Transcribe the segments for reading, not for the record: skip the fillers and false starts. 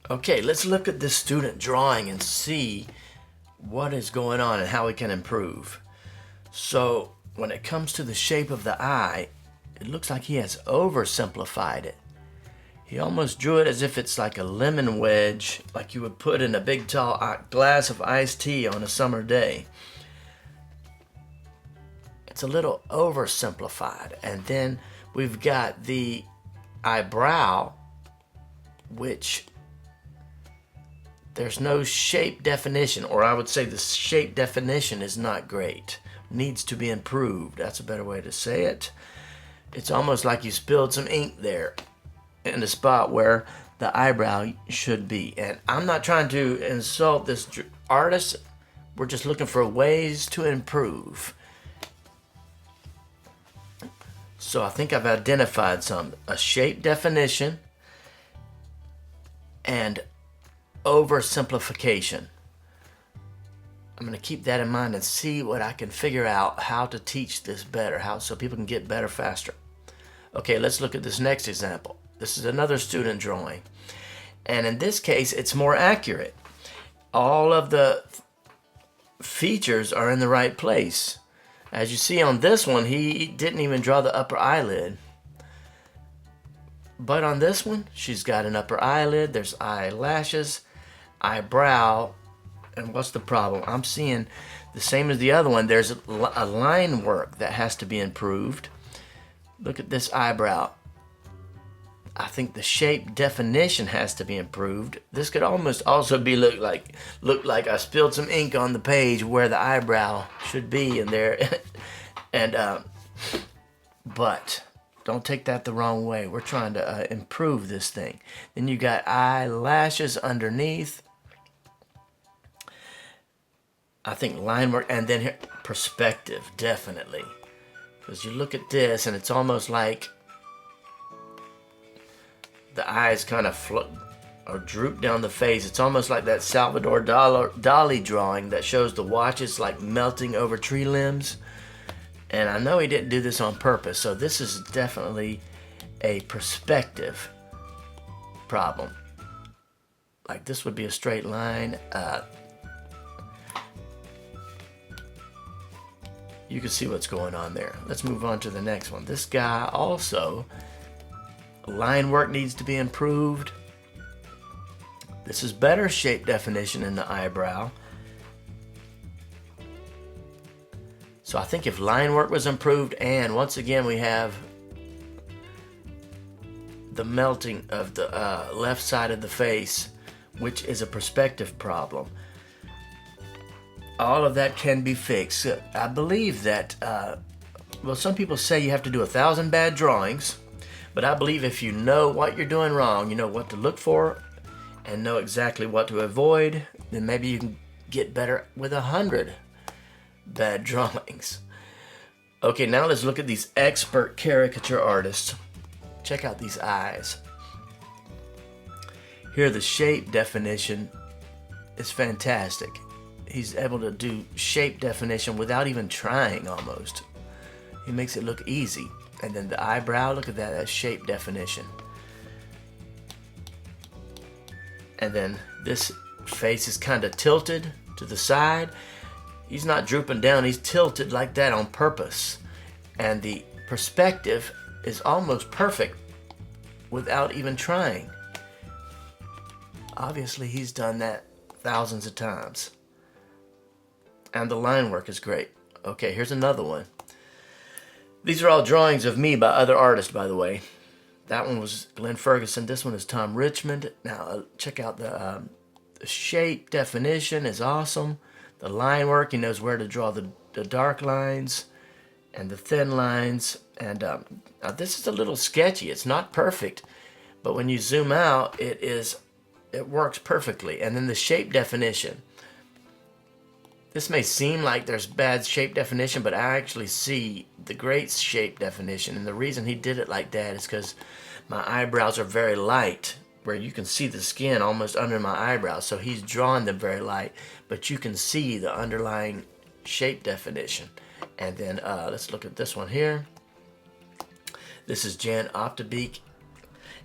Okay, let's look at this student drawing and see what is going on and how we can improve. So when it comes to the shape of the eye, it looks like he has oversimplified it. He almost drew it as if it's like a lemon wedge, like you would put in a big tall glass of iced tea on a summer day. It's a little oversimplified. And then we've got the eyebrow, which there's no shape definition, or I would say the shape definition is not great. Needs to be improved. That's a better way to say it. It's almost like you spilled some ink there in the spot where the eyebrow should be. And I'm not trying to insult this artist. We're just looking for ways to improve. So I think I've identified a shape definition and oversimplification. I'm going to keep that in mind and see what I can figure out how to teach this better, so people can get better faster. Okay, let's look at this next example. This is another student drawing. And in this case, it's more accurate. All of the features are in the right place. As you see on this one, he didn't even draw the upper eyelid. But on this one, she's got an upper eyelid, there's eyelashes, eyebrow, and what's the problem? I'm seeing the same as the other one. There's a line work that has to be improved. Look at this eyebrow. I think the shape definition has to be improved. This could almost also be look like I spilled some ink on the page where the eyebrow should be in there. But don't take that the wrong way. We're trying to improve this thing. Then you got eyelashes underneath. I think line work, and then here, perspective, definitely. Because you look at this and it's almost like the eyes kind of or droop down the face. It's almost like that Salvador Dali drawing that shows the watches like melting over tree limbs. And I know he didn't do this on purpose, so this is definitely a perspective problem. Like this would be a straight line. You can see what's going on there. Let's move on to the next one. This guy also, line work needs to be improved. This is better shape definition in the eyebrow. So I think if line work was improved, and once again we have the melting of the left side of the face, which is a perspective problem. All of that can be fixed. I believe that, well, some people say you have to do 1,000 bad drawings, but I believe if you know what you're doing wrong, you know what to look for, and know exactly what to avoid, then maybe you can get better with 100 bad drawings. Okay, now let's look at these expert caricature artists. Check out these eyes. Here, the shape definition is fantastic. He's able to do shape definition without even trying almost. He makes it look easy. And then the eyebrow, look at that, that's shape definition. And then this face is kind of tilted to the side. He's not drooping down, he's tilted like that on purpose. And the perspective is almost perfect without even trying. Obviously, he's done that thousands of times. And the line work is great. Okay, here's another one. These are all drawings of me by other artists, by the way. That one was Glenn Ferguson. This one is Tom Richmond. Now, check out the shape definition is awesome. The line work, he knows where to draw the dark lines and the thin lines. And now this is a little sketchy. It's not perfect, but when you zoom out, it works perfectly. And then the shape definition. This may seem like there's bad shape definition, but I actually see the great shape definition. And the reason he did it like that is because my eyebrows are very light, where you can see the skin almost under my eyebrows. So he's drawn them very light, but you can see the underlying shape definition. And then let's look at this one here. This is Jan Optebeek.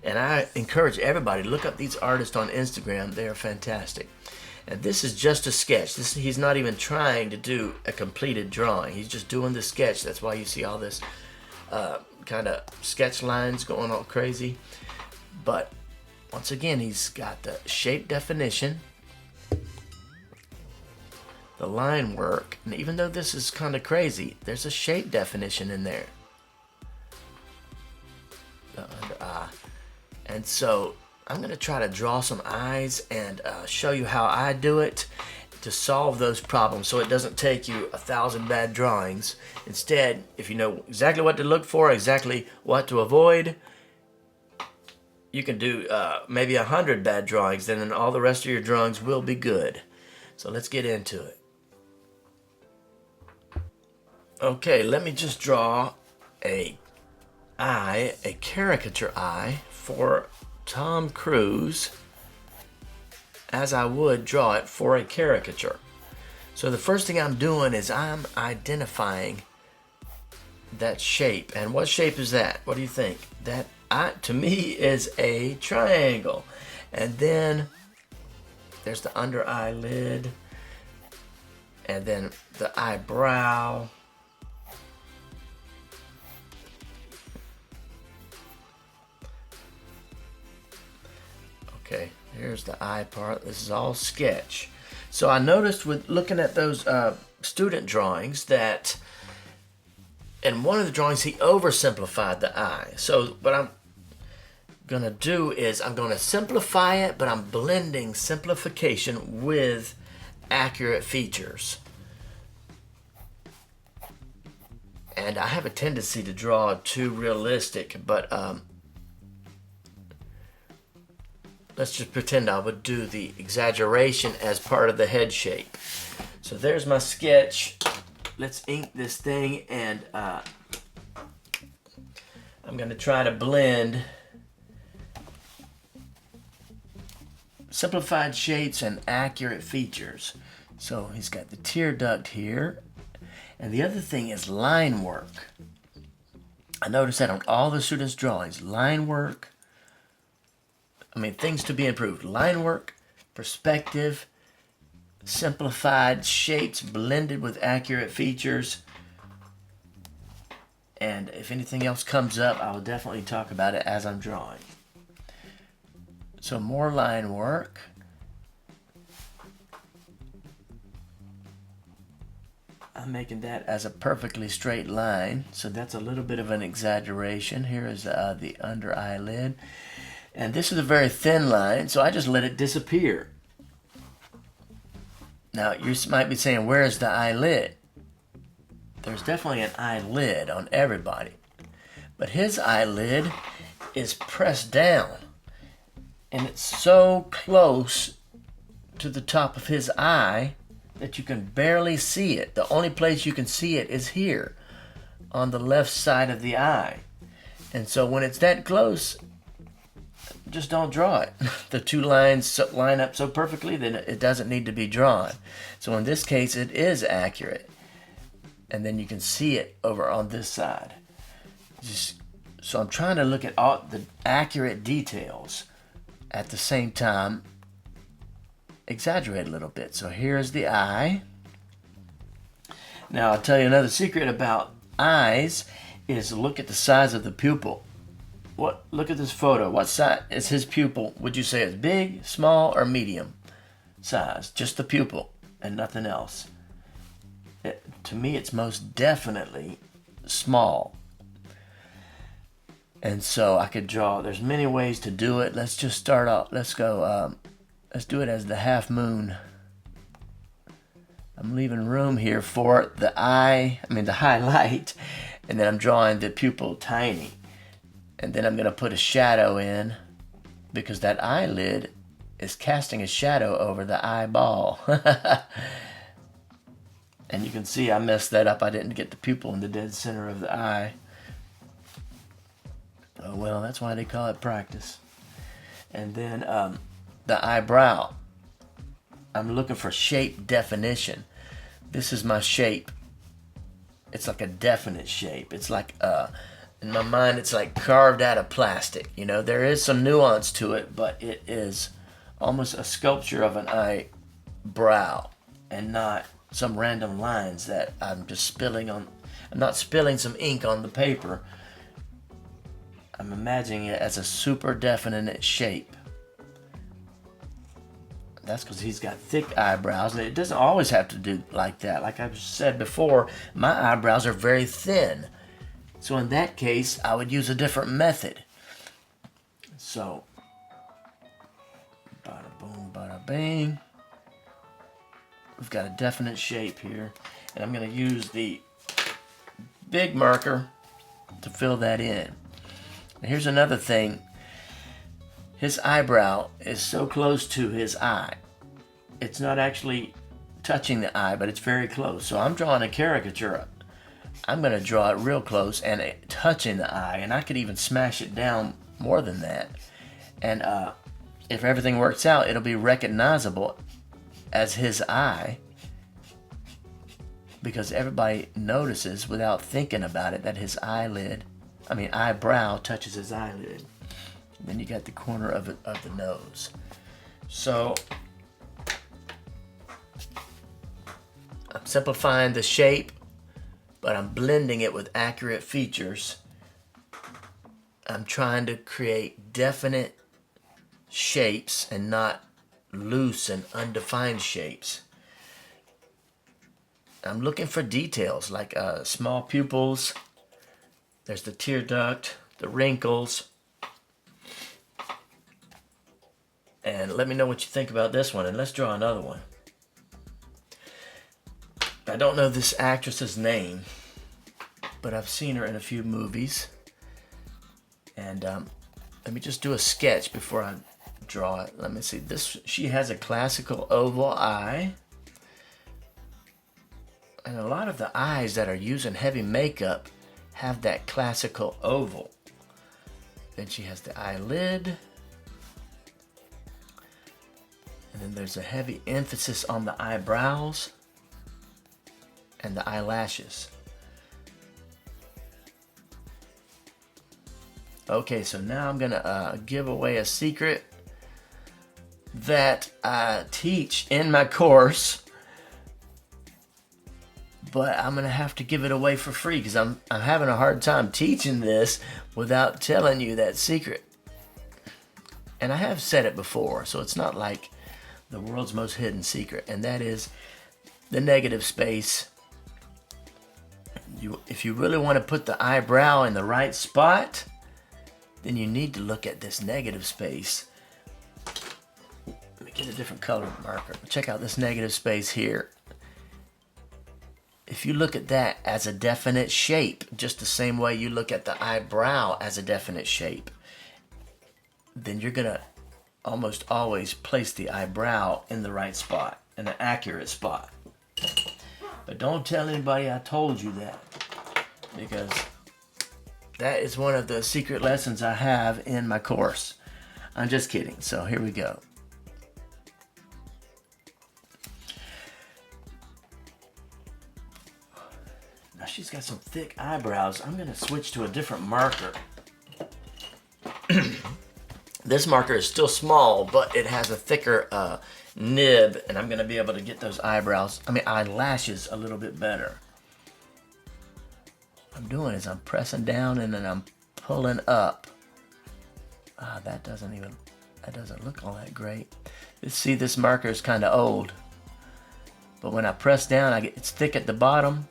And I encourage everybody to look up these artists on Instagram. They are fantastic. And this is just a sketch. He's not even trying to do a completed drawing. He's just doing the sketch. That's why you see all this kind of sketch lines going all crazy. But once again, he's got the shape definition, the line work, and even though this is kind of crazy, there's a shape definition in there. The under eye. And so I'm going to try to draw some eyes and show you how I do it to solve those problems so it doesn't take you 1,000 bad drawings. Instead, if you know exactly what to look for, exactly what to avoid, you can do maybe 100 bad drawings, then all the rest of your drawings will be good. So let's get into it. Okay, let me just draw a caricature eye for Tom Cruise as I would draw it for a caricature. So the first thing I'm doing is I'm identifying that shape. And what shape is that? What do you think? That to me is a triangle. And then there's the under eyelid, and then the eyebrow. Okay, here's the eye part. This is all sketch. So I noticed with looking at those student drawings that in one of the drawings he oversimplified the eye. So what I'm gonna do is I'm gonna simplify it, but I'm blending simplification with accurate features. And I have a tendency to draw too realistic, but let's just pretend I would do the exaggeration as part of the head shape. So there's my sketch. Let's ink this thing, and I'm going to try to blend simplified shapes and accurate features. So he's got the tear duct here. And the other thing is line work. I noticed that on all the students' drawings. Line work, things to be improved. Line work, perspective, simplified shapes blended with accurate features. And if anything else comes up, I will definitely talk about it as I'm drawing. So more line work. I'm making that as a perfectly straight line. So that's a little bit of an exaggeration. Here is the under eyelid. And this is a very thin line, so I just let it disappear. Now, you might be saying, where's the eyelid? There's definitely an eyelid on everybody. But his eyelid is pressed down. And it's so close to the top of his eye that you can barely see it. The only place you can see it is here, on the left side of the eye. And so when it's that close, just don't draw it. The two lines line up so perfectly that it doesn't need to be drawn. So in this case, it is accurate. And then you can see it over on this side. So I'm trying to look at all the accurate details at the same time, exaggerate a little bit. So here's the eye. Now I'll tell you another secret about eyes is look at the size of the pupil. Look at this photo. What size is his pupil? Would you say it's big, small, or medium size? Just the pupil and nothing else. To me, it's most definitely small. And so I could draw. There's many ways to do it. Let's just start off. Let's go. Let's do it as the half moon. I'm leaving room here for the the highlight, and then I'm drawing the pupil tiny. And then I'm going to put a shadow in because that eyelid is casting a shadow over the eyeball. And you can see I messed that up. I didn't get the pupil in the dead center of the eye. Oh well, that's why they call it practice. And then the eyebrow. I'm looking for shape definition. This is my shape. It's like a definite shape. It's like In my mind, it's like carved out of plastic. You know, there is some nuance to it, but it is almost a sculpture of an eyebrow and not some random lines that I'm just spilling on. I'm not spilling some ink on the paper. I'm imagining it as a super definite shape. That's because he's got thick eyebrows. It doesn't always have to do like that. Like I've said before, my eyebrows are very thin. So in that case, I would use a different method. So, bada boom, bada bang. We've got a definite shape here. And I'm going to use the big marker to fill that in. And here's another thing. His eyebrow is so close to his eye. It's not actually touching the eye, but it's very close. So I'm drawing a caricature. I'm going to draw it real close and touching the eye. And I could even smash it down more than that. And if everything works out, it'll be recognizable as his eye. Because everybody notices without thinking about it that his eyebrow touches his eyelid. Then you got the corner of the nose. So I'm simplifying the shape, but I'm blending it with accurate features. I'm trying to create definite shapes and not loose and undefined shapes. I'm looking for details like small pupils. There's the tear duct, the wrinkles. And let me know what you think about this one, and let's draw another one. I don't know this actress's name, but I've seen her in a few movies. And let me just do a sketch before I draw it. Let me see. She has a classical oval eye. And a lot of the eyes that are using heavy makeup have that classical oval. Then she has the eyelid. And then there's a heavy emphasis on the eyebrows and the eyelashes. Okay, so now I'm gonna give away a secret that I teach in my course, but I'm gonna have to give it away for free because I'm having a hard time teaching this without telling you that secret. And I have said it before, so it's not like the world's most hidden secret, and that is the negative space. If you really want to put the eyebrow in the right spot, then you need to look at this negative space. Let me get a different color marker. Check out this negative space here. If you look at that as a definite shape, just the same way you look at the eyebrow as a definite shape, then you're gonna almost always place the eyebrow in the right spot, in an accurate spot. But don't tell anybody I told you that, because that is one of the secret lessons I have in my course. I'm just kidding. So here we go. Now she's got some thick eyebrows. I'm going to switch to a different marker. This marker is still small, but it has a thicker nib, and I'm going to be able to get those eyelashes a little bit better. What I'm doing is I'm pressing down and then I'm pulling up. That doesn't look all that great. See, this marker is kind of old, but when I press down, it's thick at the bottom.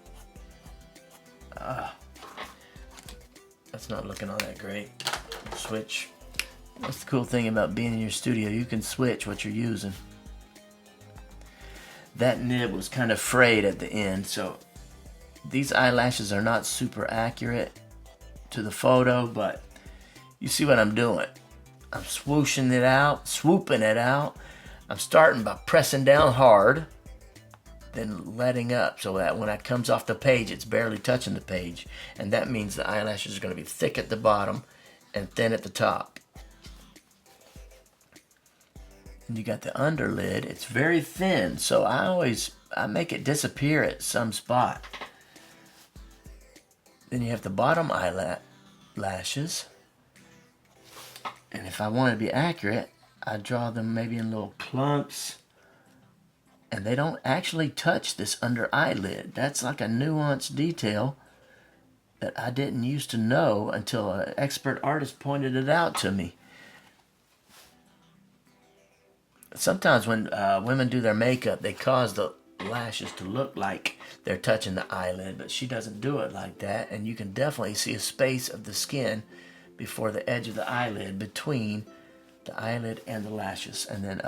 That's not looking all that great. Switch. That's the cool thing about being in your studio. You can switch what you're using. That nib was kind of frayed at the end, so these eyelashes are not super accurate to the photo, but you see what I'm doing. I'm swooping it out. I'm starting by pressing down hard, then letting up so that when it comes off the page, it's barely touching the page. And that means the eyelashes are going to be thick at the bottom and thin at the top. And you got the underlid. It's very thin, so I make it disappear at some spot. Then you have the bottom eyelid, lashes. And if I want to be accurate, I draw them maybe in little clumps. And they don't actually touch this under eyelid. That's like a nuanced detail that I didn't used to know until an expert artist pointed it out to me. Sometimes when women do their makeup, they cause the lashes to look like they're touching the eyelid, but she doesn't do it like that, and you can definitely see a space of the skin before the edge of the eyelid between the eyelid and the lashes. And then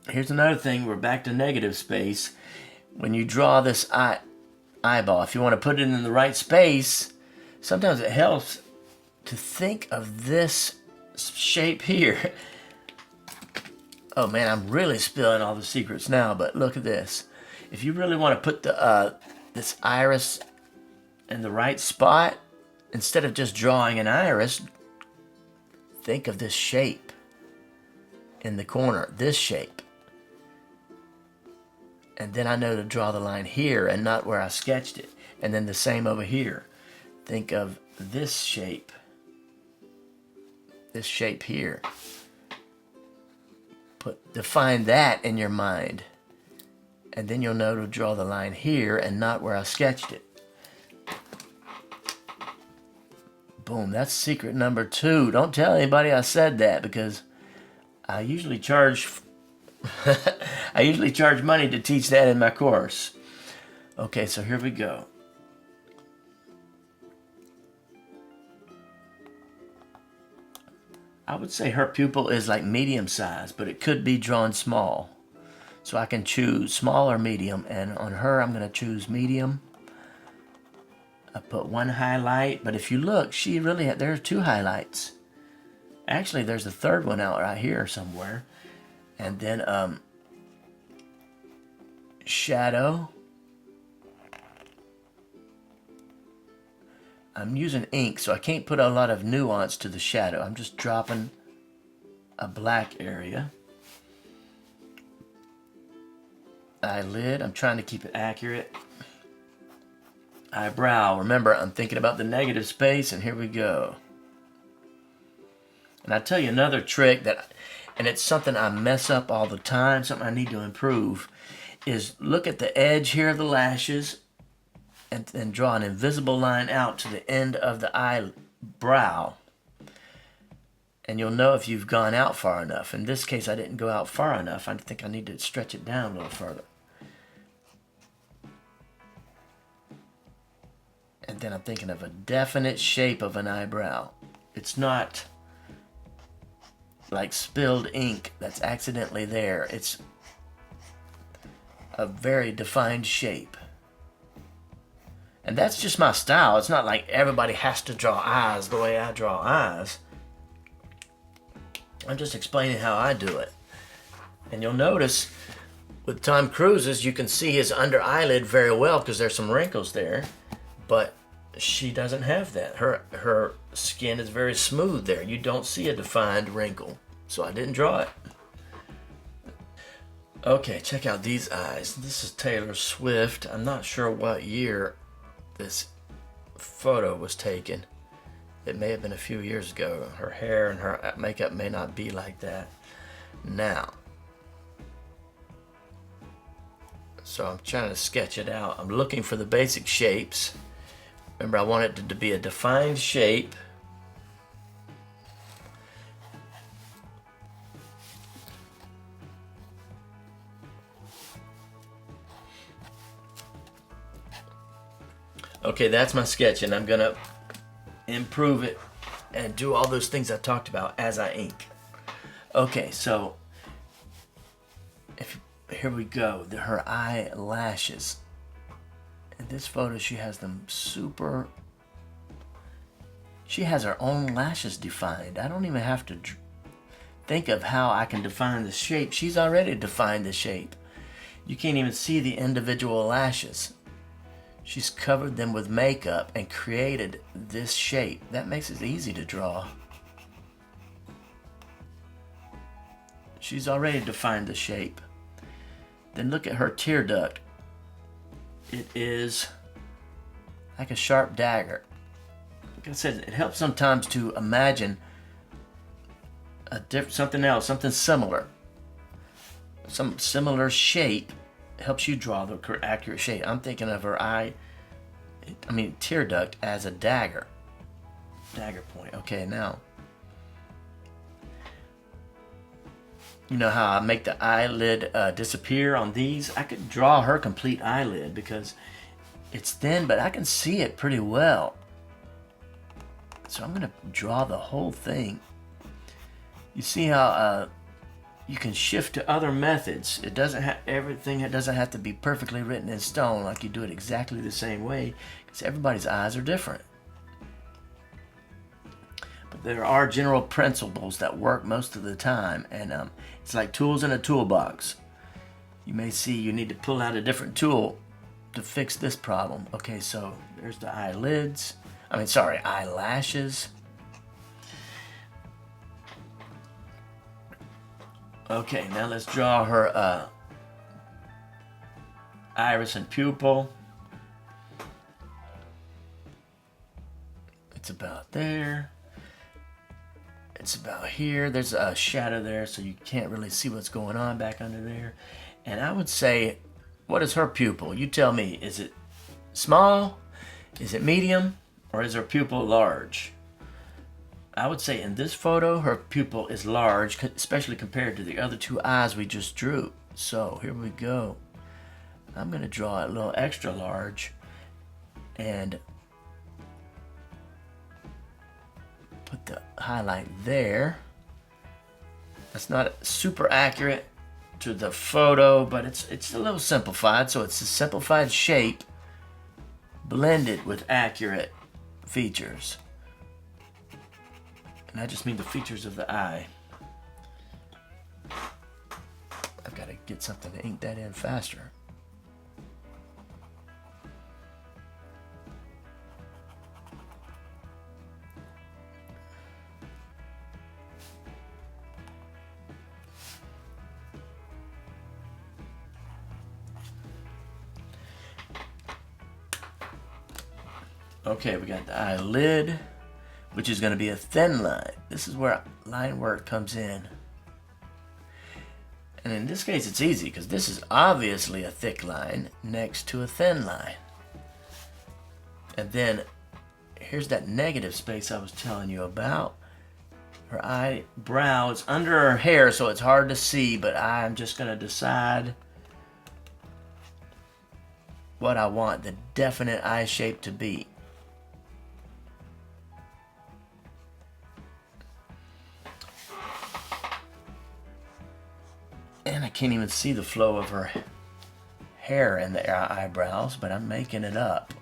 here's another thing, we're back to negative space. When you draw this eyeball, if you want to put it in the right space, sometimes it helps to think of this shape here. Oh man, I'm really spilling all the secrets now, but look at this. If you really want to put the this iris in the right spot, instead of just drawing an iris, think of this shape in the corner, this shape. And then I know to draw the line here and not where I sketched it. And then the same over here. Think of this shape here. Define that in your mind, and then you'll know to draw the line here and not where I sketched it. Boom, that's secret number 2. Don't tell anybody I said that, because I usually charge I usually charge money to teach that in my course. Okay, so here we go. I would say her pupil is like medium size, but it could be drawn small. So I can choose small or medium, and on her I'm going to choose medium. I put one highlight, but if you look, she really there's 2 highlights. Actually, there's a third one out right here somewhere. And then shadow. I'm using ink, so I can't put a lot of nuance to the shadow. I'm just dropping a black area. Eyelid, I'm trying to keep it accurate. Eyebrow, remember, I'm thinking about the negative space, and here we go. And I'll tell you another trick that, and it's something I mess up all the time, something I need to improve, is look at the edge here of the lashes, and draw an invisible line out to the end of the eyebrow. And you'll know if you've gone out far enough. In this case, I didn't go out far enough. I think I need to stretch it down a little further. And then I'm thinking of a definite shape of an eyebrow. It's not like spilled ink that's accidentally there. It's a very defined shape. And that's just my style. It's not like everybody has to draw eyes the way I draw eyes. I'm just explaining how I do it. And you'll notice with Tom Cruise's, you can see his under eyelid very well because there's some wrinkles there. But she doesn't have that. Her skin is very smooth there. You don't see a defined wrinkle. So I didn't draw it. Okay, check out these eyes. This is Taylor Swift. I'm not sure what year this photo was taken. It may have been a few years ago. Her hair and her makeup may not be like that now. So I'm trying to sketch it out. I'm looking for the basic shapes. Remember, I want it to be a defined shape. Okay, that's my sketch, and I'm gonna improve it and do all those things I talked about as I ink. Okay, so here we go. Her eyelashes. In this photo, she has them super. She has her own lashes defined. I don't even have to think of how I can define the shape. She's already defined the shape. You can't even see the individual lashes. She's covered them with makeup and created this shape. That makes it easy to draw. She's already defined the shape. Then look at her tear duct. It is like a sharp dagger. Like I said, it helps sometimes to imagine something else, something similar. Some similar shape helps you draw the accurate shape. I'm thinking of her eye, tear duct as a dagger. Dagger point. Okay, now, you know how I make the eyelid disappear on these? I could draw her complete eyelid because it's thin, but I can see it pretty well. So I'm gonna draw the whole thing. You see how you can shift to other methods. It doesn't have everything. It doesn't have to be perfectly written in stone like you do it exactly the same way, because everybody's eyes are different. But there are general principles that work most of the time, and it's like tools in a toolbox. You may see you need to pull out a different tool to fix this problem. Okay, so there's the eyelids. Eyelashes. Okay, now let's draw her iris and pupil. It's about there. It's about here. There's a shadow there, so you can't really see what's going on back under there. And I would say, what is her pupil? You tell me. Is it small? Is it medium? Or is her pupil large? I would say in this photo, her pupil is large, especially compared to the other two eyes we just drew. So here we go. I'm going to draw it a little extra large and put the highlight there. That's not super accurate to the photo, but it's a little simplified. So it's a simplified shape blended with accurate features. And I just mean the features of the eye. I've got to get something to ink that in faster. Okay, we got the eyelid, which is going to be a thin line. This is where line work comes in. And in this case, it's easy because this is obviously a thick line next to a thin line. And then here's that negative space I was telling you about. Her eyebrow is under her hair, so it's hard to see, but I'm just going to decide what I want the definite eye shape to be. And I can't even see the flow of her hair and the eyebrows, but I'm making it up.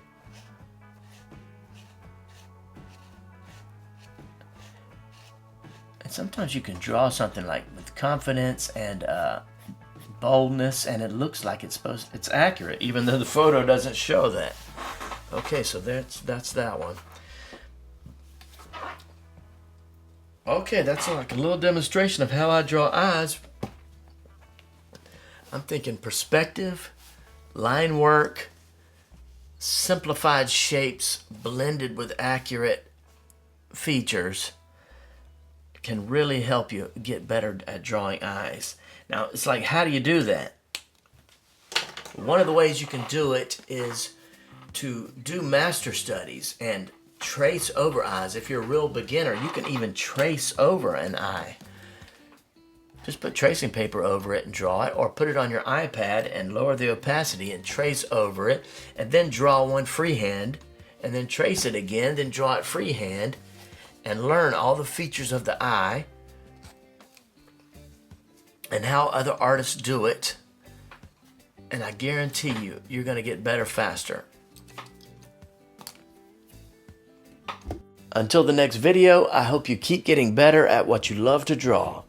And sometimes you can draw something like with confidence and boldness, and it looks like it's accurate, even though the photo doesn't show that. Okay, so that's that one. Okay, that's like a little demonstration of how I draw eyes. I'm thinking perspective, line work, simplified shapes blended with accurate features can really help you get better at drawing eyes. Now, it's like, how do you do that? One of the ways you can do it is to do master studies and trace over eyes. If you're a real beginner, you can even trace over an eye. Just put tracing paper over it and draw it, or put it on your iPad and lower the opacity and trace over it, and then draw one freehand, and then trace it again, then draw it freehand, and learn all the features of the eye and how other artists do it. And I guarantee you, you're going to get better faster. Until the next video, I hope you keep getting better at what you love to draw.